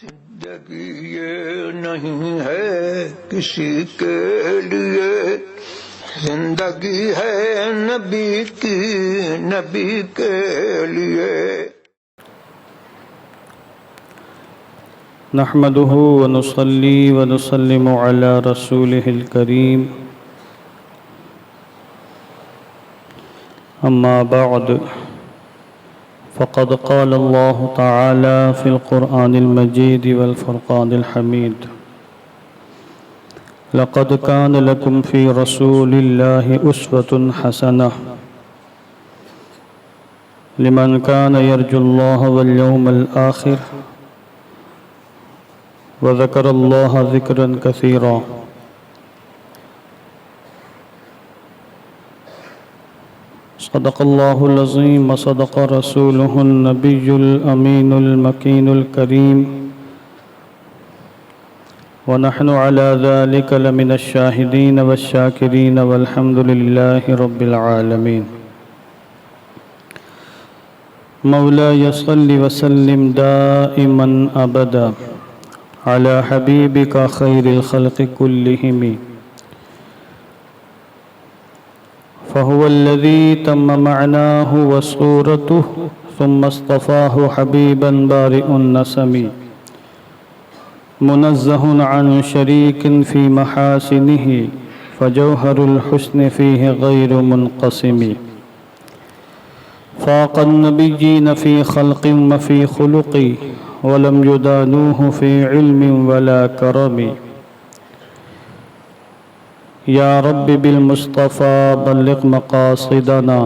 زندگی یہ نہیں ہے کسی کے لیے، زندگی ہے نبی کی، نبی کے لیے۔ نحمده ونصلي ونسلم على رسوله الكريم، أما بعد، فقد قال الله تعالى في القرآن المجيد والفرقان الحميد: لقد كان لكم في رسول الله أسوة حسنة لمن كان يرجو الله واليوم الآخر وذكر الله ذكرا كثيرا۔ صدق الله العظيم وصدق رسوله النبي الأمين المكين الكريم، ونحن على ذلك لمن الشاهدين والشاكرين والحمد لله رب العالمين۔ مولاي صل وسلم دائما أبدا على حبيبك خير الخلق كلهم، فهو الذي تم معناه وصورته ثم اصطفاه حبيبا بارئ النسم، منزه عن شريك في محاسنه فجوهر الحسن فيه غير منقسم، فاق النبيين في خلق وفي خلق ولم يدانوه في علم ولا كرم، يا رب بالمصطفى بلغ مقاصدنا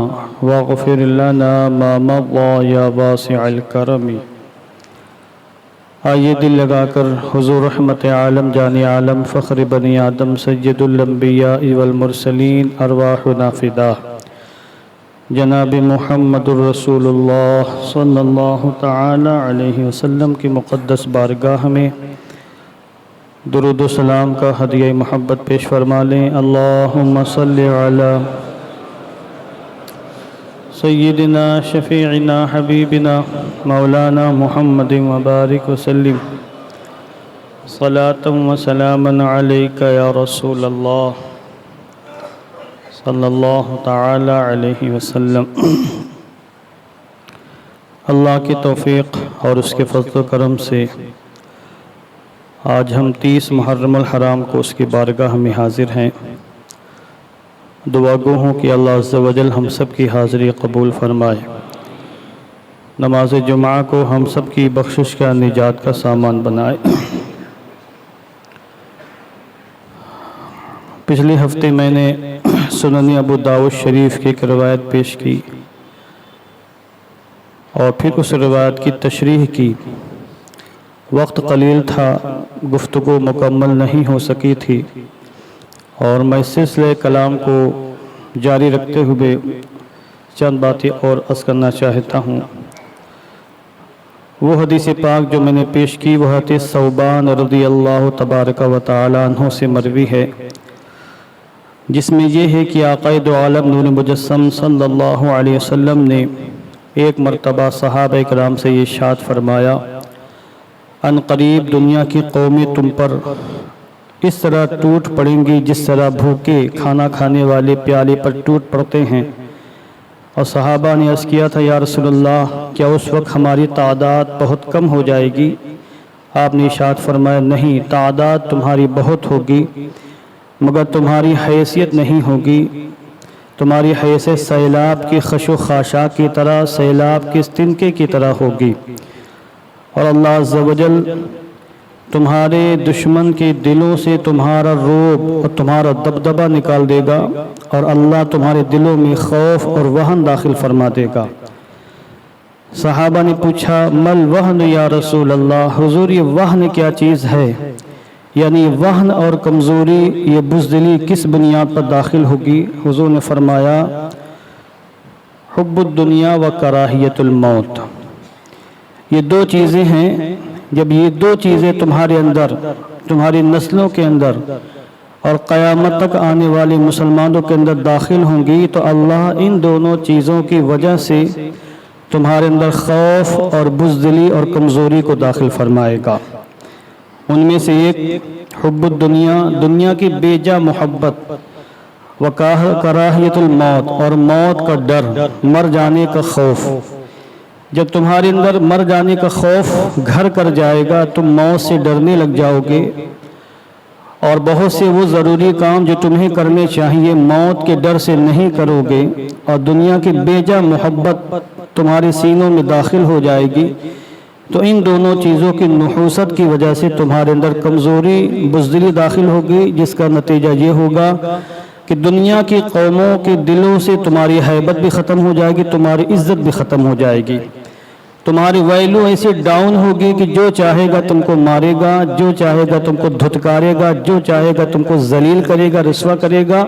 واغفر لنا ما مضى يا واسع الكرم۔ آئیے دل لگا کر حضور رحمت عالم جان عالم فخر بنی آدم سید الانبیاء والمرسلین ارواحنا فدا جناب محمد الرسول اللہ صلی اللہ تعالی علیہ وسلم کی مقدس بارگاہ میں درود و سلام کا ہدیہ محبت پیش فرما لیں۔ اللہم صلی علی سیدنا شفیعنا حبیبنا مولانا محمد وبارک وسلم، صلاۃ و سلاما علیک یا رسول اللہ صلی اللہ تعالی علیہ وسلم۔ اللہ کی توفیق اور اس کے فضل و کرم سے آج ہم 30 محرم الحرام کو اس کی بارگاہ میں حاضر ہیں۔ دعا گو ہوں کہ اللہ عز و جل ہم سب کی حاضری قبول فرمائے، نماز جمعہ کو ہم سب کی بخشش کا نجات کا سامان بنائے۔ پچھلے ہفتے میں نے سنن ابو داؤد شریف کی ایک روایت پیش کی اور پھر اس روایت کی تشریح کی۔ وقت قلیل تھا، گفتگو مکمل نہیں ہو سکی تھی، اور میں سلسلہ کلام کو جاری رکھتے ہوئے چند باتیں اور عرض کرنا چاہتا ہوں۔ وہ حدیث پاک جو میں نے پیش کی وہ حدیث ثوبان رضی اللہ تبارک و تعالی عنہ سے مروی ہے، جس میں یہ ہے کہ آقا دو عالم نور مجسم صلی اللہ علیہ وسلم نے ایک مرتبہ صحابہ اکرام سے یہ ارشاد فرمایا: ان قریب دنیا کی قومیں تم پر اس طرح ٹوٹ پڑیں گی جس طرح بھوکے کھانا کھانے والے پیالے پر ٹوٹ پڑتے ہیں۔ اور صحابہ نے عرض کیا تھا: یا رسول اللہ، کیا اس وقت ہماری تعداد بہت کم ہو جائے گی؟ آپ نے ارشاد فرمایا: نہیں، تعداد تمہاری بہت ہوگی، مگر تمہاری حیثیت نہیں ہوگی۔ تمہاری حیثیت سیلاب کی خش و خاشاک کی طرح، سیلاب کے تنکے کی طرح ہوگی، اور اللہ عز و جل تمہارے دشمن کے دلوں سے تمہارا رعب اور تمہارا دبدبہ نکال دے گا، اور اللہ تمہارے دلوں میں خوف اور وہن داخل فرما دے گا۔ صحابہ نے پوچھا: مل وہن یا رسول اللہ، حضور یہ وہن کیا چیز ہے؟ یعنی وہن اور کمزوری، یہ بزدلی کس بنیاد پر داخل ہوگی؟ حضور نے فرمایا: حب الدنیا و کراہیت الموت۔ یہ دو چیزیں ہیں، جب یہ دو چیزیں تمہارے اندر، تمہاری نسلوں کے اندر اور قیامت تک آنے والے مسلمانوں کے اندر داخل ہوں گی تو اللہ ان دونوں چیزوں کی وجہ سے تمہارے اندر خوف اور بزدلی اور کمزوری کو داخل فرمائے گا۔ ان میں سے ایک حب الدنیا، دنیا کی بیجا محبت، کراہیت الموت، اور موت کا ڈر، مر جانے کا خوف۔ جب تمہارے اندر مر جانے کا خوف گھر کر جائے گا تم موت سے ڈرنے لگ جاؤ گے، اور بہت سے وہ ضروری کام جو تمہیں کرنے چاہیے موت کے ڈر سے نہیں کرو گے، اور دنیا کی بیجا محبت تمہارے سینوں میں داخل ہو جائے گی، تو ان دونوں چیزوں کی نحوست کی وجہ سے تمہارے اندر کمزوری، بزدلی داخل ہوگی، جس کا نتیجہ یہ ہوگا کہ دنیا کی قوموں کے دلوں سے تمہاری ہیبت بھی ختم ہو جائے گی، تمہاری عزت بھی ختم ہو جائے گی، تمہاری ویلو ایسی ڈاؤن ہوگی کہ جو چاہے گا تم کو مارے گا، جو چاہے گا تم کو دھتکارے گا، جو چاہے گا تم کو ذلیل کرے گا، رسوا کرے گا،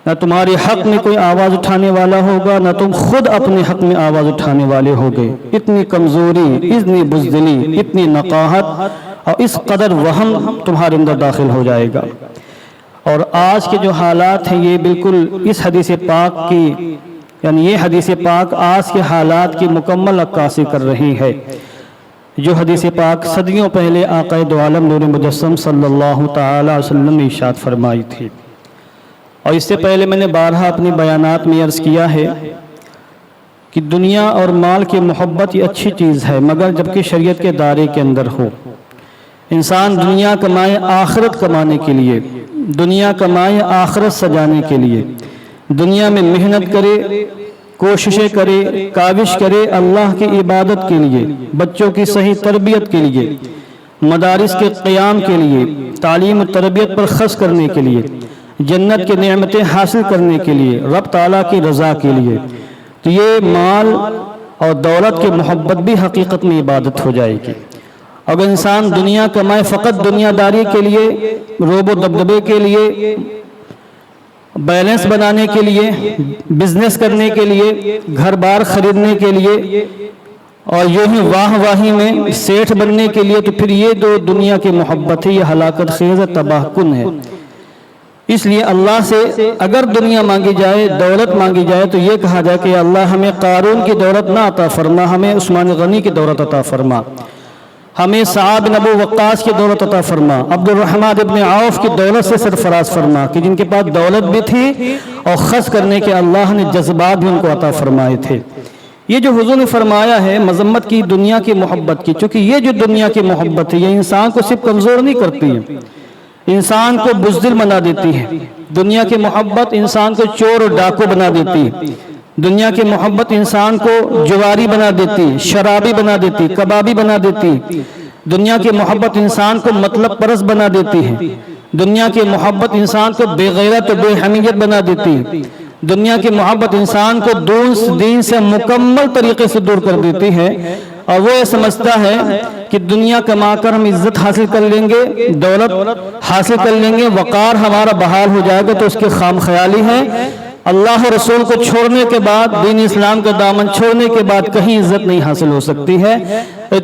نہ تمہارے حق میں کوئی آواز اٹھانے والا ہوگا، نہ تم خود اپنے حق میں آواز اٹھانے والے ہوگے۔ اتنی کمزوری، اتنی بزدلی، اتنی نقاہت اور اس قدر وہم تمہارے اندر داخل ہو جائے گا۔ اور آج کے جو حالات ہیں یہ بالکل اس حدیث پاک کی، یعنی یہ حدیث پاک آج کے حالات کی مکمل عکاسی کر رہی ہے، جو حدیث پاک صدیوں پہلے آقا دو عالم نور مجسم صلی اللہ تعالی علیہ وسلم نے ارشاد فرمائی تھی۔ اور اس سے پہلے میں نے بارہا اپنی بیانات میں عرض کیا ہے کہ دنیا اور مال کی محبت یہ اچھی چیز ہے، مگر جبکہ شریعت کے دائرے کے اندر ہو۔ انسان دنیا کمائے آخرت کمانے کے لیے، دنیا کمائے آخرت سجانے کے لیے، دنیا میں محنت کرے، کوششیں کرے، کاوش کرے اللہ کی عبادت کے لیے، بچوں کی صحیح تربیت کے لیے، مدارس کے قیام کے لیے، تعلیم و تربیت پر خرچ کرنے کے لیے، جنت کی نعمتیں حاصل کرنے کے لیے، رب تعالیٰ کی رضا کے لیے، تو یہ مال اور دولت کی محبت بھی حقیقت میں عبادت ہو جائے گی۔ اگر انسان دنیا کمائے فقط دنیا داری کے لیے، روب و دبدبے کے لیے، بیلنس بنانے کے لیے، بزنس کرنے کے لیے، گھر بار خریدنے کے لیے، اور یوں ہی واہ واہی میں سیٹھ بننے کے لیے، تو پھر یہ جو دنیا کی محبت ہے یہ ہلاکت خیز تباہ کن ہے۔ اس لیے اللہ سے اگر دنیا مانگی جائے، دولت مانگی جائے، تو یہ کہا جائے کہ اللہ ہمیں قارون کی دولت نہ عطا فرما، ہمیں عثمان غنی کی دولت عطا فرما، ہمیں سعد بن ابو وقاص کی دولت عطا فرما، عبد الرحمن ابن عوف کی دولت سے سرفراز فرما، کہ جن کے پاس دولت بھی تھی اور خرچ کرنے کے اللہ نے جذبات بھی ان کو عطا فرمائے تھے۔ یہ جو حضور نے فرمایا ہے مذمت کی دنیا کی محبت کی، چونکہ یہ جو دنیا کی محبت ہے یہ انسان کو صرف کمزور نہیں کرتی ہے، انسان کو بزدل بنا دیتی ہے۔ دنیا کی محبت انسان کو چور اور ڈاکو بنا دیتی ہے، دنیا کی محبت انسان کو جواری بنا دیتی، شرابی بنا دیتی، کبابی بنا دیتی، دنیا کی محبت انسان کو مطلب پرست بنا دیتی ہے، دنیا کی محبت انسان کو بے غیرت و بے حمیت بنا دیتی، دنیا کی محبت انسان کو دین سے مکمل طریقے سے دور کر دیتی ہے، اور وہ یہ سمجھتا ہے کہ دنیا کما کر ہم عزت حاصل کر لیں گے، دولت حاصل کر لیں گے، وقار ہمارا بحال ہو جائے گا، تو اس کے خام خیالی ہے۔ اللہ و رسول کو چھوڑنے کے بعد، دین اسلام کا دامن چھوڑنے کے بعد کہیں عزت نہیں حاصل ہو سکتی ہے۔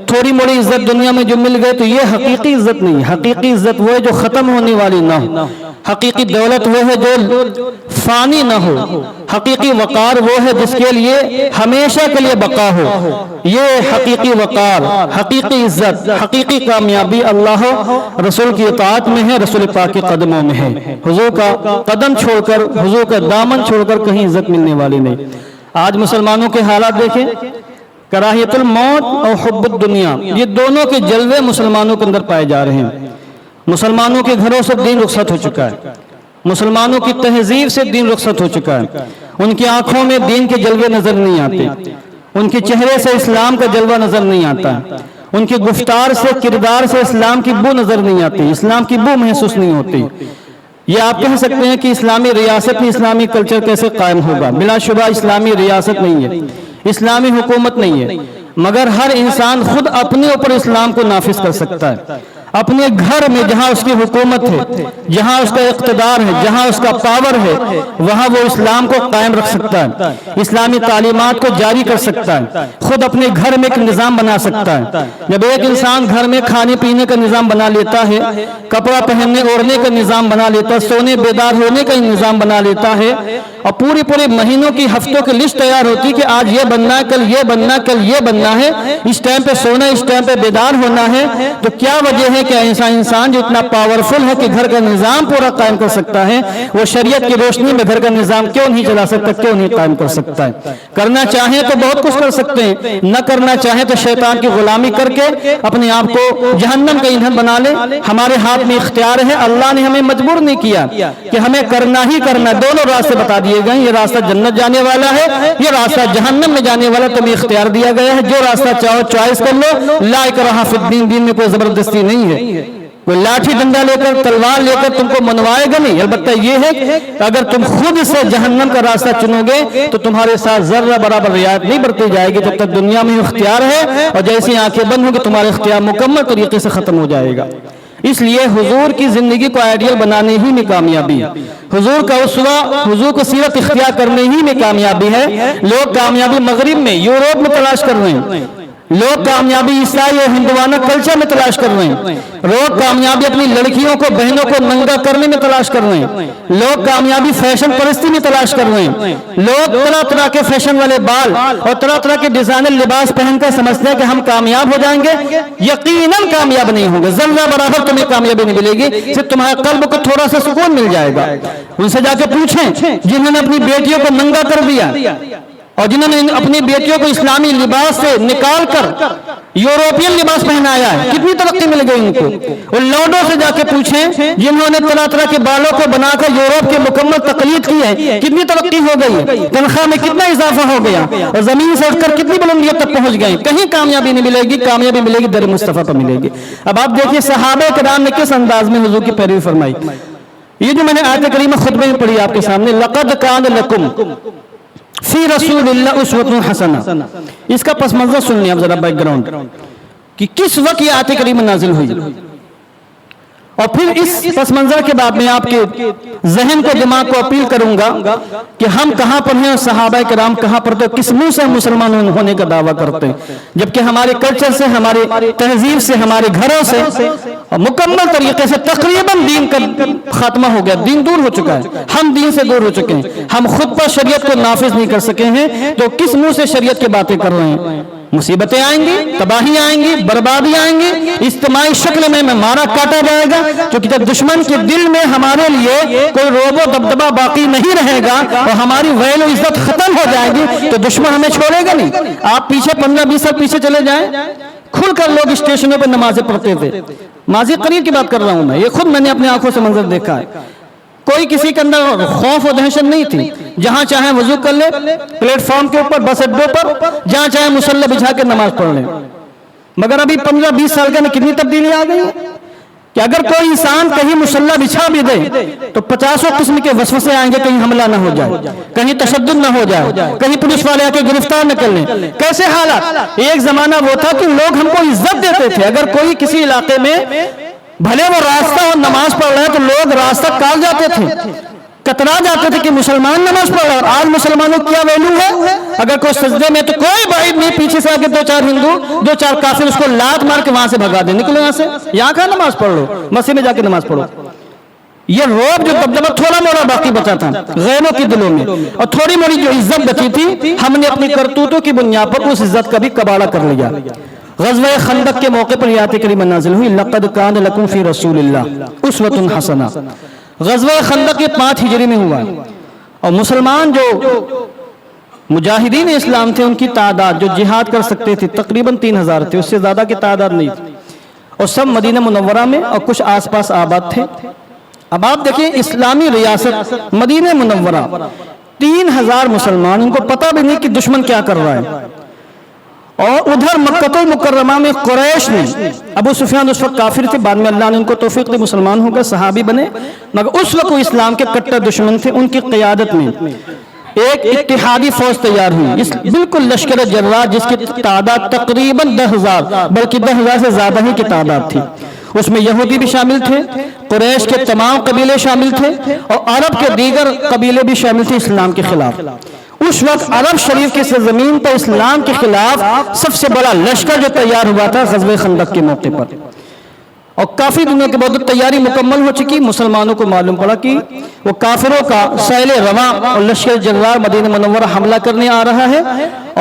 تھوڑی موڑی عزت دنیا میں جو مل گئے تو یہ حقیقی عزت نہیں، حقیقی عزت وہ ہے جو ختم ہونے والی نہ ہو، حقیقی دولت وہ ہے جو فانی نہ ہو، حقیقی وقار وہ ہے جس کے لیے ہمیشہ کے لیے بقا ہو۔ یہ حقیقی وقار، حقیقی عزت، حقیقی کامیابی اللہ رسول کی اطاعت میں ہے، رسول پاک کے قدموں میں ہے۔ حضور کا قدم چھوڑ کر، حضور کا دامن چھوڑ کر کہیں عزت ملنے والی نہیں۔ آج مسلمانوں کے حالات دیکھیں، کراہیت الموت اور حب الدنیا، یہ دونوں کے جلوے مسلمانوں کے اندر پائے جا رہے ہیں۔ مسلمانوں کے گھروں سے دین رخصت ہو چکا ہے، مسلمانوں کی تہذیب سے دین رخصت ہو چکا ہے، ان کی آنکھوں میں دین کے جلوے نظر نہیں آتے، ان کے چہرے سے اسلام کا جلوہ نظر نہیں آتا، ان کی گفتار سے، کردار سے اسلام کی بو نظر نہیں آتی، اسلام کی بو محسوس نہیں ہوتی۔ یہ آپ کہہ سکتے ہیں کہ اسلامی ریاست میں اسلامی کلچر کیسے قائم ہوگا؟ بلا شبہ اسلامی ریاست نہیں ہے، اسلامی حکومت نہیں ہے، مگر ہر انسان خود اپنے اوپر اسلام کو نافذ کر سکتا ہے۔ اپنے گھر میں جہاں اس کی حکومت ہے، جہاں اس کا اقتدار ہے، جہاں اس کا پاور ہے، وہاں وہ اسلام کو قائم رکھ سکتا ہے، اسلامی تعلیمات کو جاری کر سکتا ہے، خود اپنے گھر میں ایک نظام بنا سکتا ہے۔ جب ایک انسان گھر میں کھانے پینے کا نظام بنا لیتا ہے، کپڑا پہننے اوڑھنے کا نظام بنا لیتا ہے، سونے بیدار ہونے کا نظام بنا لیتا ہے، اور پورے مہینوں کی، ہفتوں کی لسٹ تیار ہوتی ہے کہ آج یہ بننا ہے، کل یہ بننا ہے، کل یہ بننا ہے، اس ٹائم پہ سونا، اس ٹائم پہ بیدار ہونا ہے، تو کیا وجہ ہے ہے کہ ایسا انسان جو اتنا پاورفل ہے کہ گھر کا نظام پورا قائم کر سکتا ہے، وہ شریعت کی روشنی میں گھر کا نظام کیوں نہیں چلا سکتا، کیوں نہیں قائم کر سکتا ہے؟ کرنا چاہیں تو بہت کچھ کر سکتے ہیں، نہ کرنا چاہیں تو شیطان کی غلامی کر کے اپنے آپ کو جہنم کا ایندھن بنا لے۔ ہمارے ہاتھ میں اختیار ہے، اللہ نے ہمیں مجبور نہیں کیا کہ ہمیں کرنا ہی کرنا، دونوں راستے بتا دیے گئے، یہ راستہ جنت جانے والا ہے، یہ راستہ جہنم میں جانے والا، تمہیں اختیار دیا گیا ہے، جو راستہ چاہو چوائس کر لو۔ لا اکراہ فی الدین، دین میں کوئی زبردستی نہیں ہے، کوئی لاٹھی ڈنڈا لے کر تلوار لے کر تم کو منوائے گا نہیں۔ البتہ یہ ہے کہ اگر تم خود سے جہنم کا راستہ چنو گے تو تمہارے ساتھ ذرہ برابر رعایت نہیں برتی جائے گی، جب تک دنیا میں اختیار ہے، اور جیسی آنکھیں بند ہوں گی تمہارا اختیار مکمل طریقے سے ختم ہو جائے گا۔ اس لیے حضور کی زندگی کو آئیڈیل بنانے ہی میں کامیابی ہے، حضور کا اسوہ، حضور کو سیرت اختیار کرنے ہی میں کامیابی ہے۔ لوگ کامیابی مغرب میں، یوروپ میں تلاش کر رہے ہیں، لوگ کامیابی عیسائی اور ہندوانہ کلچر میں تلاش کر رہے ہیں، لوگ کامیابی اپنی لڑکیوں کو، بہنوں کو ننگا کرنے میں تلاش کر رہے ہیں، لوگ کامیابی فیشن پرستی میں تلاش کر رہے ہیں، لوگ طرح طرح کے فیشن والے بال اور طرح طرح کے ڈیزائنر لباس پہن کر سمجھتے ہیں کہ ہم کامیاب ہو جائیں گے۔ یقیناً کامیاب نہیں ہوں گے، ذرہ برابر تمہیں کامیابی نہیں ملے گی، صرف تمہارے قلب کو تھوڑا سا سکون مل جائے گا۔ ان سے جا کے پوچھیں جنہوں نے اپنی بیٹیوں کو ننگا کر دیا اور جنہوں نے اپنی بیٹیوں کو اسلامی لباس سے نکال کر یوروپین لباس پہنایا ہے، کتنی ترقی مل گئی ان کو۔ ان لوڈوں سے جا کے پوچھیں جنہوں نے طرح طرح کے بالوں کو بنا کر یوروپ کے مکمل تقلید کی ہے، کتنی ترقی ہو گئی، تنخواہ میں کتنا اضافہ ہو گیا، اور زمین سے اٹھ کر کتنی بلندیوں تک پہنچ گئے۔ کہیں کامیابی نہیں ملے گی، کامیابی ملے گی در مصطفیٰ پر ملے گی۔ اب آپ دیکھیے صحابہ کرام نے کس انداز میں حضور کی پیروی فرمائی۔ یہ جو میں نے آیت کریمہ خطبے میں پڑھی آپ کے سامنے، لقد کان لکم فی رسول اللہ اسوۃ حسنہ، اس کا پس منظر سن لیں اب ذرا بیک گراؤنڈ کہ کس وقت یہ آیت کریمہ نازل ہوئی، اور پھر اس پس منظر کے بعد میں آپ کے ذہن کو، دماغ کو اپیل کروں گا کہ ہم کہاں پر ہیں اور صحابہ کرام کہاں پر تھے، کس منہ سے مسلمان ہونے کا دعویٰ کرتے ہیں، جبکہ ہمارے کلچر سے، ہمارے تہذیب سے، ہمارے گھروں سے مکمل طریقے سے تقریباً دین کا خاتمہ ہو گیا، دین دور ہو چکا ہے، ہم دین سے دور ہو چکے ہیں، ہم خود پر شریعت کو نافذ نہیں کر سکے ہیں، تو کس منہ سے شریعت کی باتیں کر رہے ہیں۔ مصیبتیں آئیں گی، تباہی آئیں گی، بربادی آئیں گی، اجتماعی شکل میں مارا کاٹا جائے گا، کیونکہ جب دشمن کے دل میں ہمارے لیے کوئی روب و دبدبہ باقی نہیں رہے گا اور ہماری ویل و عزت ختم ہو جائے گی تو دشمن ہمیں چھوڑے گا نہیں۔ آپ پیچھے 15-20 سال پیچھے چلے جائیں، کھل کر لوگ اسٹیشنوں پہ نمازیں پڑھتے تھے، ماضی قریب کی بات کر رہا ہوں میں، یہ خود میں نے اپنی آنکھوں سے منظر دیکھا ہے۔ کوئی کسی کے اندر خوف و دہشت نہیں تھی، جہاں چاہیں وضو کر لے، پلیٹ فارم کے اوپر، بس اڈوں پر، جہاں چاہیں مصلی بچھا کے نماز پڑھ لیں۔ مگر ابھی 15-20 سال کے میں کتنی تبدیلی آ گئی کہ اگر کوئی انسان کہیں مصلی بچھا بھی دے تو 50 قسم کے وسوسے آئیں گے، کہیں حملہ نہ ہو جائے، کہیں تشدد نہ ہو جائے، کہیں پولیس والے آ کے گرفتار نہ کر لیں۔ کیسے حالات؟ ایک زمانہ وہ تھا کہ لوگ ہم کو عزت دیتے تھے، اگر کوئی کسی علاقے میں بھلے وہ راستہ اور نماز پڑھ رہا ہے تو لوگ راستہ کاٹ جاتے تھے، کترا جاتے تھے کہ مسلمان نماز پڑھ رہا ہے۔ اور آج مسلمانوں کی کیا ویلو ہے؟ اگر کوئی سجدے میں تو کوئی بعید نہیں، پیچھے سے آگے 2-4 ہندو، 2-4 کافر اس کو لات مار کے وہاں سے بھگا دیں، نکلو یہاں سے، یہاں کہاں نماز پڑھ لو، مسجد میں جا کے نماز پڑھو۔ یہ روب جو دبدبہ تھوڑا موڑا باقی بچا تھا غیروں کے دلوں میں، اور تھوڑی موڑی جو عزت بچی تھی، ہم نے اپنی کرتوتوں کی بنیاد پر اس عزت کا بھی کباڑہ کر لیا۔ غزوہ خندق کے موقع پر آیت کریمہ نازل ہوئی، لقد کان لکم فی رسول اللہ اسوۃ حسنہ۔ غزوہ خندق کے 5 ہجری میں ہوا، اور مسلمان جو مجاہدین اسلام تھے ان کی تعداد جو جہاد کر سکتے تھے تقریباً 3000 تھے، اس سے زیادہ کی تعداد نہیں تھی، اور سب مدینہ منورہ میں اور کچھ آس پاس آباد تھے۔ اب آپ دیکھیں اسلامی ریاست مدینہ منورہ، 3000 مسلمان، ان کو پتہ بھی نہیں کہ دشمن کیا کر رہا ہے، اور ادھر مکہ المکرمہ میں قریش نے، ابو سفیان اس وقت کافر تھے، بعد میں اللہ نے ان کو توفیق دی، مسلمان ہو گئے، صحابی بنے، مگر اس وقت وہ اسلام کے کٹر دشمن تھے۔ ان کی قیادت میں ایک اتحادی فوج تیار ہوئی، بالکل لشکر جرار، جس کی تعداد تقریباً 10,000 بلکہ 10,000 سے زیادہ ہی کی تعداد تھی۔ اس میں یہودی بھی شامل تھے، قریش کے تمام قبیلے شامل تھے، اور عرب کے دیگر قبیلے بھی شامل تھے اسلام کے خلاف۔ اس وقت عرب شریف کی سرزمین پر اسلام کے خلاف سب سے بڑا لشکر جو تیار ہوا تھا غزوہ خندق کے موقع پر۔ اور کافی دنوں کے بعد تیاری مکمل ہو چکی، مسلمانوں کو معلوم پڑا کہ وہ کافروں کا سیل رواں اور لشکر جرار مدینہ منورہ حملہ کرنے آ رہا ہے،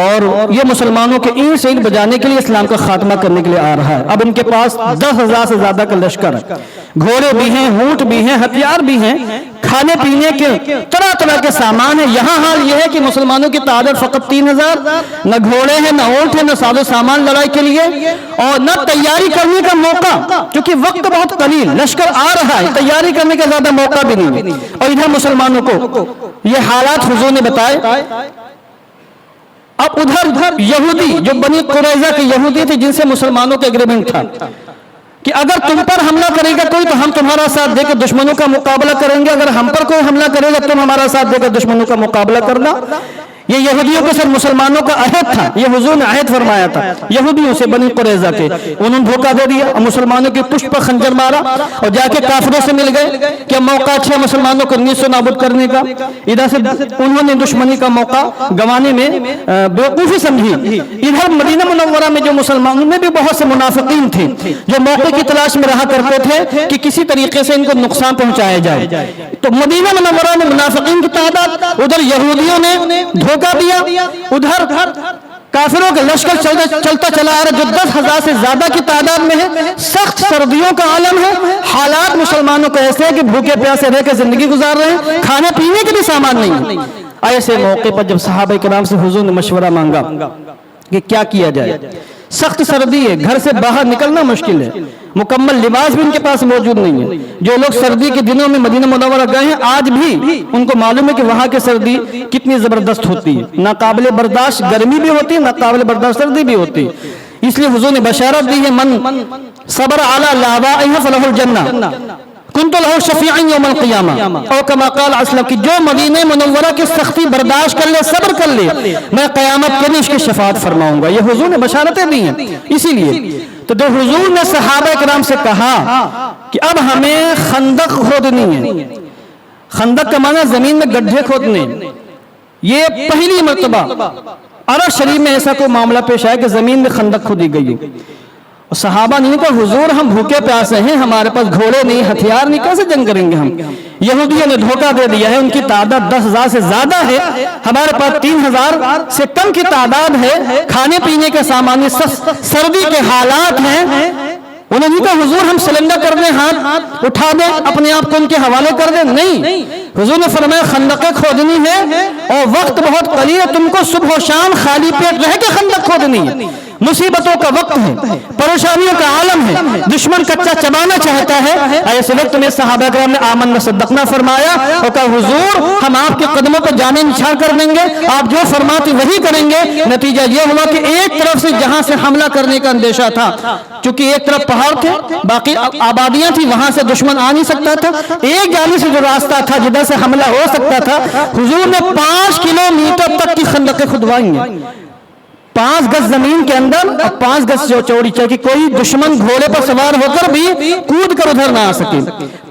اور یہ مسلمانوں کے اینٹ سے اینٹ بجانے کے لیے اسلام کا خاتمہ کرنے کے لیے آ رہا ہے۔ اب ان کے پاس 10,000 سے زیادہ کا لشکر ہے، گھوڑے بھی ہیں، اونٹ بھی ہیں، ہتھیار بھی ہیں، کھانے پینے کے طرح طرح کے سامان ہیں۔ یہاں حال یہ ہے کہ مسلمانوں کی تعداد فقط 3,000، نہ گھوڑے ہیں، نہ اونٹ ہیں، نہ ساز و سامان لڑائی کے لیے، اور نہ تیاری کرنے کا موقع، کیونکہ وقت بہت قلیل، لشکر آ رہا ہے، تیاری کرنے کا زیادہ موقع بھی نہیں ہے۔ اور ادھر مسلمانوں کو یہ حالات حضور نے بتائے۔ اب ادھر یہودی جو بنی قریظہ کے یہودی تھے، جن سے مسلمانوں کا ایگریمنٹ تھا کہ اگر تم پر حملہ کرے گا کوئی تو ہم تمہارا ساتھ دے کر دشمنوں کا مقابلہ کریں گے، اگر ہم پر کوئی حملہ کرے گا تم ہمارا ساتھ دے کر دشمنوں کا مقابلہ کرنا۔ یہ یہودیوں کے ساتھ مسلمانوں کا عہد تھا، یہ حضور نے عہد فرمایا تھا یہودیوں سے، بنی قریظہ کے۔ انہوں نے دھوکہ دے دیا اور مسلمانوں کی پشت پر خنجر مارا اور جا کے کافروں سے مل گئے کہ موقع اچھا مسلمانوں کو نیست و نابود کرنے کا۔ ادھر سے انہوں نے دشمنی کا موقع گنوانے میں بیوقوفی سمجھی۔ ادھر مدینہ منورہ میں جو مسلمانوں میں بھی بہت سے منافقین تھے جو موقع کی تلاش میں رہا کرتے تھے کہ کسی طریقے سے ان کو نقصان پہنچایا جائے، تو مدینہ منورہ میں منافقین کی تعداد، ادھر یہودیوں نے دھوکہ دیا، ادھر کافروں کا لشکر چلتا چلا آ رہا جو 10,000 سے زیادہ کی تعداد میں ہے۔ سخت سردیوں کا عالم ہے، حالات مسلمانوں کو ایسے ہیں کہ بھوکے پیاسے رہ کے زندگی گزار رہے ہیں، کھانے پینے کے بھی سامان نہیں ہے۔ ایسے موقع پر جب صحابہ کرام سے حضور نے مشورہ مانگا کہ کیا کیا جائے، سخت سردی ہے، گھر سے باہر نکلنا مشکل ہے، مکمل لباس بھی ان کے پاس موجود نہیں ہے۔ جو لوگ سردی کے دنوں میں مدینہ منورہ گئے ہیں آج بھی ان کو معلوم ہے کہ وہاں کی سردی کتنی زبردست ہوتی ہے، ناقابل برداشت گرمی بھی ہوتی ہے، ناقابل برداشت سردی بھی ہوتی ہے۔ اس لیے حضور نے بشارت دی ہے، من صبر علی لابائہ فلہ الجنہ کنت لہ شفیعا یوم القیامہ، اور کما قال اسلم کہ جو مدینہ منورہ کی سختی برداشت کر لے، صبر کر لے، میں قیامت کے دن اس کی شفاعت فرماؤں گا۔ یہ حضور نے بشارتیں دی ہیں۔ اسی لیے تو جو حضور نے صحابہ کرام سے کہا کہ اب ہمیں خندق کھودنی ہے، خندق کا معنی زمین میں گڈھے کھودنے، یہ پہلی مرتبہ عرب شریف میں ایسا کوئی معاملہ پیش آیا کہ زمین میں خندق کھودی گئی۔ صحابہ نے کہا حضور ہم بھوکے پیاسے ہیں، ہمارے پاس گھوڑے نہیں، ہتھیار نہیں، کیسے جنگ کریں گے ہم؟ یہودیوں نے دھوکہ دے دیا ہے، ان کی تعداد 10,000 سے زیادہ ہے، ہمارے پاس 3,000 سے کم کی تعداد ہے، کھانے پینے کے سامان، سردی کے حالات ہیں۔ انہوں نے کہا حضور ہم سلنڈر کر دیں، ہاتھ اٹھا دیں، اپنے آپ کو ان کے حوالے کر دیں؟ نہیں، حضور نے فرمایا خندقیں کھودنی ہے اور وقت بہت قلیل ہے، تم کو صبح و شام خالی پیٹ رہ کے خندق کھودنی ہے۔ مصیبتوں کا وقت ہے، پریشانیوں کا عالم ہے، دشمن کچا چبانا چاہتا ہے۔ ایسے وقت میں صحابہ کرام نے آمنا صدقنا فرمایا اور کہا حضور ہم آپ کے قدموں پر جانیں نچھاور کر دیں گے، آپ جو فرماتے وہی کریں گے۔ نتیجہ یہ ہوا کہ ایک طرف سے جہاں سے حملہ کرنے کا اندیشہ تھا، چونکہ ایک طرف پہاڑ تھے، باقی آبادیاں تھی، وہاں سے دشمن آ نہیں سکتا تھا، ایک جانب سے جو راستہ تھا جدھر سے حملہ ہو سکتا تھا، حضور نے 5 کلومیٹر تک کی خندقیں کھدوائی ہیں، 5 گز زمین کے اندر اور 5 گز چوڑی، چاہے کوئی دشمن گھوڑے پر سوار ہو کر بھی کود کر ادھر نہ آ سکے۔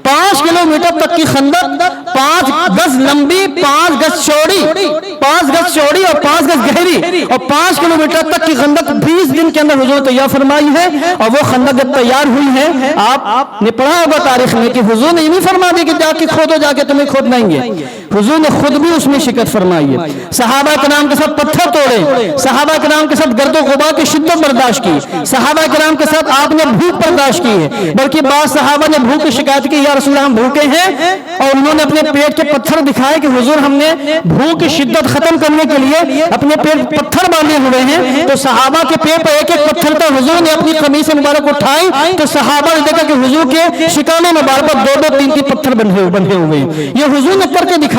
5 کلومیٹر تک کی خندق، 5 گز لمبی، 5 گز چوڑی، 5 گز چوڑی اور 5 گز گہری، اور 5 کلومیٹر تک کی خندق 20 دن کے اندر حضور تیار فرمائی ہے۔ اور وہ خندق جب تیار ہوئی ہے، آپ نے پڑھا ہوگا تاریخ میں کہ حضور نے یہ نہیں فرما دیا کہ جا کے کھودو، جا کے تمہیں کھودنا ہی ہے، حضور نے خود بھی اس میں شرکت فرمائی ہے۔ صحابہ کرام کے ساتھ پتھر توڑے، صحابہ کرام کے ساتھ گرد و غبار کی شدت برداشت کی، صحابہ کرام کے ساتھ آپ نے بھوک برداشت کی ہے، بلکہ بعض صحابہ نے بھوک کی شکایت کی، یا رسول اللہ ہم بھوکے ہیں، اور انہوں نے اپنے پیٹ کے پتھر دکھائے کہ حضور ہم نے بھوک کی شدت ختم کرنے کے لیے اپنے پیٹ پتھر باندھے ہوئے ہیں۔ تو صحابہ کے پیٹ پر ایک ایک پتھر تھا، حضور نے اپنی قمیص مبارک اٹھائی تو صحابہ نے دیکھا کہ حضور کے شکانے مبارک پر 2-2 3-3 پتھر بندھے ہوئے ہیں، یہ حضور نے کر کے دکھایا۔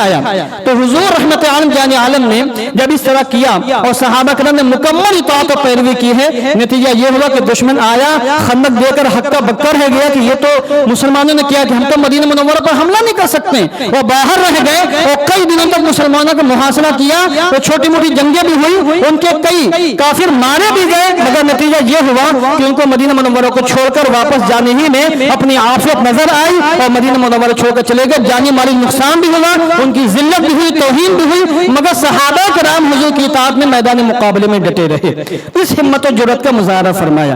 تو حضور رحمت عالم جان عالم نے جب اس طرح کیا اور صحابہ کرام نے مکمل اطاعت و پیروی کی ہے، نتیجہ یہ ہوا کہ دشمن آیا، خندق دے کر ہکا بکا رہ گیا کہ یہ تو مسلمانوں نے کیا کہ ہم تو مدینہ منورہ پر حملہ نہیں کر سکتے، وہ باہر رہ گئے اور کئی دنوں تک مسلمانوں کا محاصرہ کیا، اور چھوٹی موٹی جنگیں بھی ہوئی، ان کے کئی کافر مارے بھی گئے، مگر نتیجہ یہ ہوا کہ ان کو مدینہ منورہ کو چھوڑ کر واپس جانے ہی میں اپنی عافیت نظر آئی اور مدینہ منورہ چھوڑ کر چلے گئے۔ جانی مالی نقصان بھی ہوا، ان کی ذلت بھی ہوئی، توہین بھی ہوئی، مگر صحابہ کرام حضور کی اطاعت میں میدان مقابلے میں ڈٹے رہے، اس ہمت و جرأت کا مظاہرہ فرمایا۔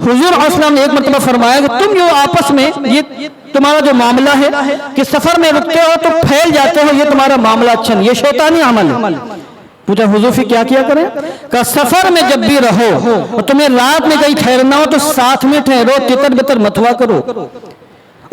حضور علیہ السلام نے ایک مرتبہ فرمایا کہ تم جو آپس میں یہ تمہارا جو معاملہ ہے کہ سفر میں رکتے ہو تو پھیل جاتے ہو، یہ تمہارا معاملہ اچھا نہیں، یہ شیطانی عمل ہے۔ پوچھا حضور پھر کیا کریں؟ کہ سفر میں جب بھی رہو اور تمہیں رات میں کہیں ٹھہرنا ہو تو ساتھ میں ٹھہرو، تتر بتر مت ہوا کرو۔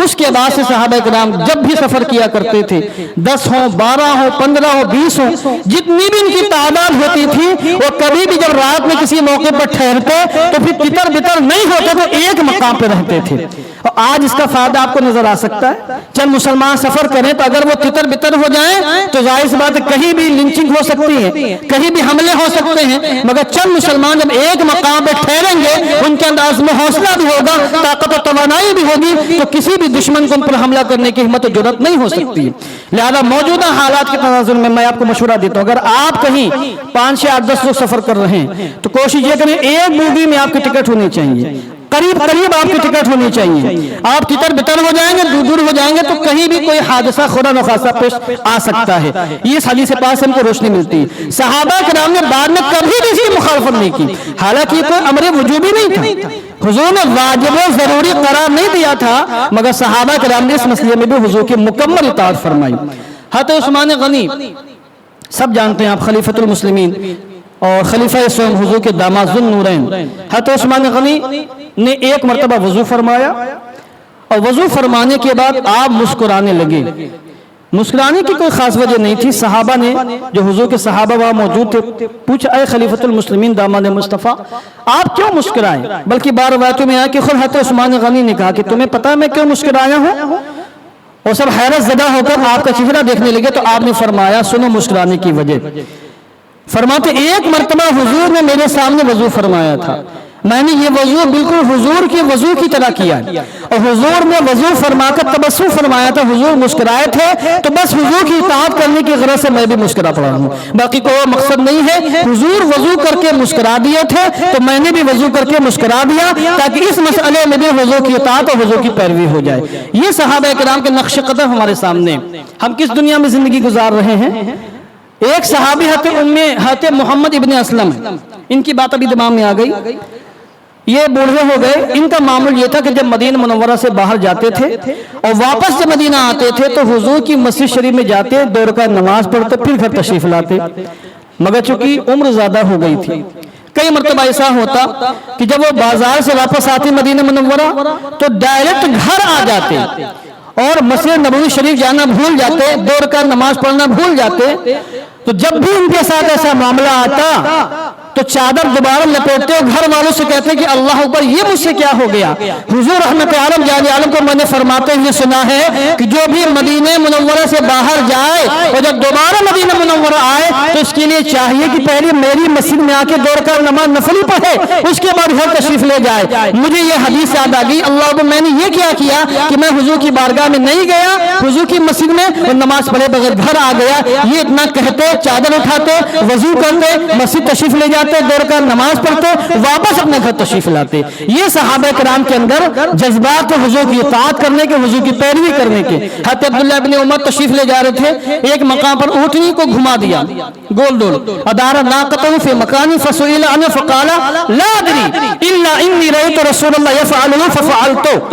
اس کے بعد سے صحابہ کرام جب بھی سفر کیا کرتے تھے، 10 ہو 12 ہو 15 ہو 20 ہو، جتنی بھی ان کی تعداد ہوتی تھی، وہ کبھی بھی جب رات میں کسی موقع پر ٹھہرتے تو پھر تتر بتر نہیں ہوتے، تو ایک مقام پہ رہتے تھے۔ اور آج اس کا فائدہ آپ کو نظر آ سکتا ہے، چند مسلمان سفر کریں تو اگر وہ تتر بتر ہو جائیں تو ظاہر سی بات ہے کہیں بھی لنچنگ ہو سکتی ہے، کہیں بھی حملے ہو سکتے ہیں، مگر چند مسلمان جب ایک مقام پہ ٹھہریں گے، ان کے انداز میں حوصلہ بھی ہوگا، طاقت و توانائی بھی ہوگی، تو کسی بھی دشمن کو ان پر حملہ کرنے کی ہمت و جرات نہیں ہو سکتی۔ لہذا موجودہ حالات کے تناظر میں میں آپ کو مشورہ دیتا ہوں، اگر آپ کہیں 5 سے 8 10 لوگ سفر کر رہے ہیں تو کوشش یہ کریں ایک مووی میں آپ کی ٹکٹ ہونی چاہیے، قریب آپ کی ٹکٹ ہونی چاہیے۔ آپ تتر بتر ہو جائیں گے، دور ہو جائیں گے تو کہیں بھی کوئی حادثہ خدا نخواستہ پیش آ سکتا ہے۔ یہ اس حدیث پاک سے ہم کو روشنی ملتی ہے۔ صحابہ کرام نے بعد میں کبھی بھی اس کی مخالفت نہیں کی، حالانکہ یہ کوئی امر وجوبی نہیں تھا، حضور نے واجب و ضروری قرار نہیں دیا تھا، مگر صحابہ کرام نے اس مسئلے میں بھی حضور کی مکمل اطاعت فرمائی۔ حضرت عثمان غنی سب جانتے ہیں، آپ خلیفۃ المسلمین اور خلیفہ اسلام حضور کے داماد ذو النورین حضرت عثمان غنی نے ایک مرتبہ وضو فرمایا، اور وضو فرمانے کے بعد آپ مسکرانے لگے۔ مسکرانے کی کوئی خاص وجہ نہیں تھی، صحابہ نے جو حضور کے صحابہ وہاں موجود تھے پوچھا اے خلیفۃ المسلمین داماد مصطفیٰ آپ کیوں مسکرائیں؟ بلکہ بار روایتوں میں آیا کہ خود حضرت عثمان غنی نے کہا کہ تمہیں پتہ ہے میں کیوں مسکرایا ہوں؟ اور سب حیرت زدہ ہو کر آپ کا چہرہ دیکھنے لگے تو آپ نے فرمایا سنو مسکرانے کی وجہ۔ فرماتے ایک مرتبہ حضور نے میرے سامنے وضو فرمایا تھا، میں نے یہ وضو بالکل حضور کے وضو کی طرح کیا، اور حضور نے وضو فرما کر تبسم فرمایا تھا، حضور مسکرائے تھے تو بس حضور کی اطاعت کرنے کی غرض سے میں بھی مسکرا پڑا ہوں، باقی کوئی مقصد نہیں ہے۔ حضور وضو کر کے مسکرا دیے تھے تو میں نے بھی وضو کر کے مسکرا دیا، تاکہ اس مسئلے میں بھی حضور کی اطاعت اور حضور کی پیروی ہو جائے۔ یہ صحابہ کرام کے نقش قدم ہمارے سامنے، ہم کس دنیا میں زندگی گزار رہے ہیں۔ ایک صحابی حضرت محمد ابن اسلم، ان کی بات ابھی دماغ میں آ گئی، یہ بوڑھے ہو گئے، ان کا معمول یہ تھا کہ جب مدینہ منورہ سے باہر جاتے تھے اور واپس جب مدینہ آتے تھے تو حضور کی مسجد شریف میں جاتے، 2 رکعت نماز پڑھتے، پھر گھر تشریف لاتے، مگر چونکہ عمر زیادہ ہو گئی تھی، کئی مرتبہ ایسا ہوتا کہ جب وہ بازار سے واپس آتے مدینہ منورہ تو ڈائریکٹ گھر آ جاتے اور مسجد نبوی شریف جانا بھول جاتے، 2 رکعت نماز پڑھنا بھول جاتے۔ تو جب بھی ان کے ساتھ ایسا معاملہ آتا تو چادر دوبارہ لپیٹتے اور گھر والوں سے کہتے کہ اللہ اکبر یہ مجھ سے کیا ہو گیا۔ حضور رحمت عالم جان عالم کو میں نے فرماتے ہوئے سنا ہے کہ جو بھی مدینہ منورہ سے باہر جائے اور جب دوبارہ مدینہ منورہ آئے تو اس کے لیے چاہیے کہ پہلے میری مسجد میں آ کے 2 رکعت نماز نفلی پڑھے، اس کے بعد گھر تشریف لے جائے۔ مجھے یہ حدیث یاد آ گئی، اللہ اکبر میں نے یہ کیا کہ میں حضور کی بارگاہ میں نہیں گیا، حضور کی مسجد میں اور نماز پڑھے بغیر گھر آ گیا۔ یہ اتنا کہتے، چادر اٹھاتے، وضو کرتے، مسجد تشریف لے جاتے، 2 رکعت نماز پڑھتے، واپس اپنے گھر تشریف لاتے۔ یہ صحابہ کرام کے اندر جذبات حضور کی اطاعت کرنے کے، حضور کی پیروی کرنے کے۔ حضرت عبداللہ بن عمر تشریف لے جا رہے تھے، ایک مقام پر اونٹنی کو گھما دیا گول ڈول، ادار ناقتہ فی مکان فسئل عنہ فقال لا ادری الا انی رأیت رسول اللہ یفعلہ ففعلت۔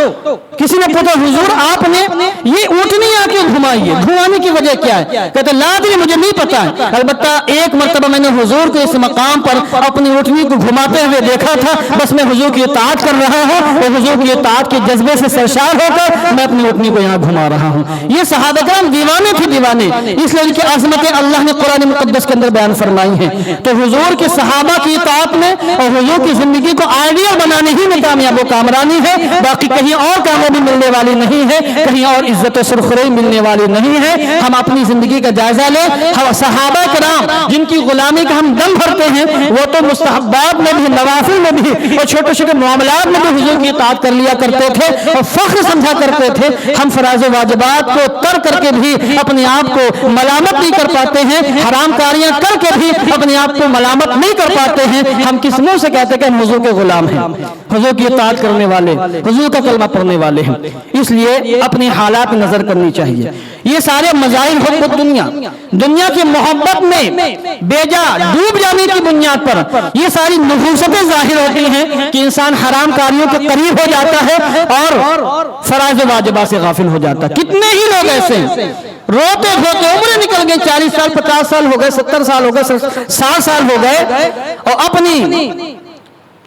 کسی نے پوچھا حضور آپ نے یہ اونٹنی آ کے گھمائی ہے، گھمانے کی وجہ کیا ہے؟ کہتے لا ادری مجھے نہیں پتا ہے، البتہ ایک مرتبہ میں نے حضور کو اس مقام پر اپنی اونٹنی کو گھماتے ہوئے دیکھا تھا، بس میں حضور کی اطاعت کر رہا ہوں اور حضور کی اطاعت کے جذبے سے سرشار ہو کر میں اپنی اونٹنی کو یہاں گھما رہا ہوں۔ یہ صحابہ کرام دیوانے تھے، دیوانے، اس لیے ان کی عظمتیں اللہ نے قرآن مقدس کے اندر بیان فرمائی ہیں۔ تو حضور کے صحابہ کی اطاعت میں اور حضور کی زندگی کو آئیڈیل بنانے ہی میں کامیاب و کامرانی ہے، باقی کہیں اور کامیابی ملنے والی نہیں ہے، کہیں اور عزت و سرخروئی ملنے والی نہیں ہے۔ ہم اپنی زندگی کا جائزہ لیں، صحابہ کرام جن کی غلامی کا ہم دم بھرتے ہیں وہ تو مستحبات میں بھی، نوافل میں بھی اور چھوٹے چھوٹے معاملات میں بھی حضور کی اطاعت کر لیا کرتے تھے اور فخر سمجھا کرتے تھے۔ ہم فرائض و واجبات کو ترک کر کے بھی اپنے آپ کو ملامت نہیں کر پاتے ہیں، حرام کاریاں کر کے بھی اپنے آپ کو ملامت نہیں کر پاتے ہیں۔ ہم کس منہ سے کہتے کہ ہم حضور کے غلام ہیں، حضور کی اطاعت کرنے والے، حضور کا کلمہ پڑھنے والے ہیں؟ اس لیے اپنے حالات میں نظر کرنی چاہیے۔ یہ سارے مظاہر حب الدنیا، دنیا کی محبت میں بیجا ڈوب جانے کی بنیاد پر یہ ساری نحوستیں ظاہر ہوتی ہیں کہ انسان حرام کاریوں کے قریب ہو جاتا ہے اور فرائض و واجبات سے غافل ہو جاتا ہے۔ کتنے ہی لوگ ایسے ہیں روتے دھوتے عمریں نکل گئی، 40 سال 50 سال ہو گئے، 70 سال ہو گئے، 60 سال ہو گئے، اور اپنی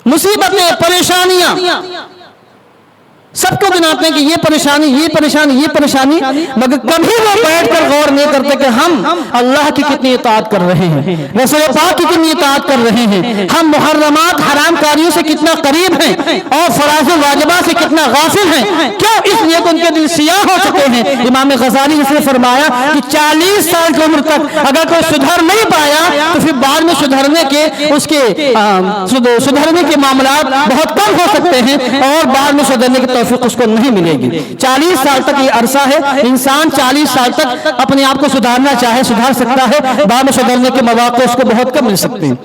مصیبتیں پریشانیاں سب کو گناتے ہیں کہ یہ پریشانی یہ پریشانی یہ پریشانی، مگر کبھی وہ بیٹھ کر غور نہیں کرتے کہ ہم اللہ کی کتنی اطاعت کر رہے ہیں، رسول پاک کی کتنی اطاعت کر رہے ہیں، ہم محرمات حرام کاریوں سے کتنا قریب ہیں اور فرائض و واجبات سے کتنا غافل ہیں۔ کیوں؟ اس لیے کہ ان کے دل سیاہ ہو چکے ہیں۔ امام غزالی نے فرمایا کہ 40 سال کی عمر تک اگر کوئی سدھر نہیں پایا تو پھر بعد میں سدھرنے کے معاملات بہت کم ہو سکتے ہیں اور بعد میں سدھرنے کی توفیق اس کو نہیں ملے گی۔ 40 سال تک یہ عرصہ ہے، انسان 40 سال تک اپنے آپ کو سدھارنا چاہے سدھار سکتا ہے، بعد میں سدھرنے کے مواقع اس کو بہت کم مل سکتے ہیں۔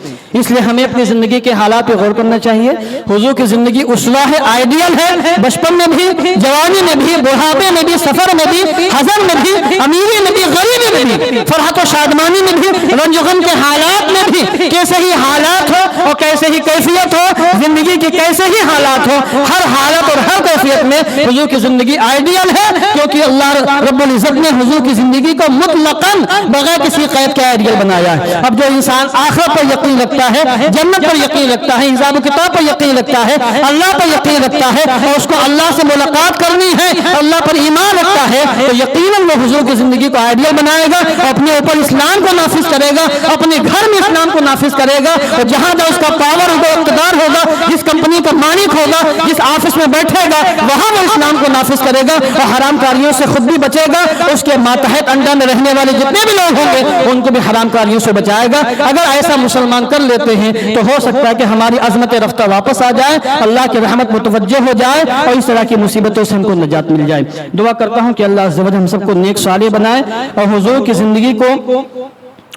اس لیے ہمیں اپنی زندگی کے حالات پہ غور کرنا چاہیے۔ حضور کی زندگی اسوہ ہے، آئیڈیل ہے، بچپن میں بھی، جوانی میں بھی، بڑھاپے میں بھی، سفر میں بھی، حزن میں بھی، امیری میں بھی، غریبی میں بھی، فرحت و شادمانی میں بھی، رنج و غم کے حالات میں بھی، کیسے ہی حالات ہو اور کیسے ہی کیفیت ہو، زندگی کے کیسے ہی حالات ہو، ہر حالت اور ہر کیفیت میں حضور کی زندگی آئیڈیل ہے، کیونکہ اللہ رب العزت نے حضور کی زندگی کو مطلقاً بغیر کسی قید کے آئیڈیل بنایا ہے۔ اب جو انسان آخرت پر یقین رکھتا ہے، جنت پر یقین رکھتا ہے، حساب و کتاب پر یقین رکھتا ہے، اللہ پر یقین رکھتا ہے اور اس کو اللہ سے ملاقات کرنی ہے، اللہ پر ایمان رکھتا ہے، تو یقیناً وہ حضور کی زندگی کو آئیڈیل بنائے گا، اپنے اوپر اسلام کو نافذ کرے گا، اپنے گھر میں اسلام کو نافذ کرے گا، اور جہاں جہاں اس کا پاور ہوگا، اقتدار ہوگا، جس کمپنی کا مالک ہوگا، جس آفس میں بیٹھے گا، وہاں وہ اسلام کو نافذ کرے گا اور حرام کاریوں سے خود بھی بچے گا، اس کے ماتحت انڈر میں رہنے والے جتنے بھی لوگ ہوں گے ان کو بھی حرام کاریوں سے بچائے گا۔ اگر ایسا مسلمان کر لیتے ہیں تو ہو سکتا ہے کہ ہماری عظمت رفتہ واپس آ جائے، اللہ کی رحمت متوجہ ہو جائے اور اس طرح کی مصیبتوں سے ہم کو نجات مل جائے۔ دعا کرتا ہوں کہ اللہ عز و جل ہم سب کو نیک صالح بنائے اور حضور کی زندگی کو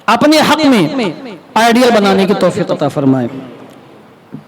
اپنے حق میں آئیڈیل بنانے کی توفیق عطا فرمائے۔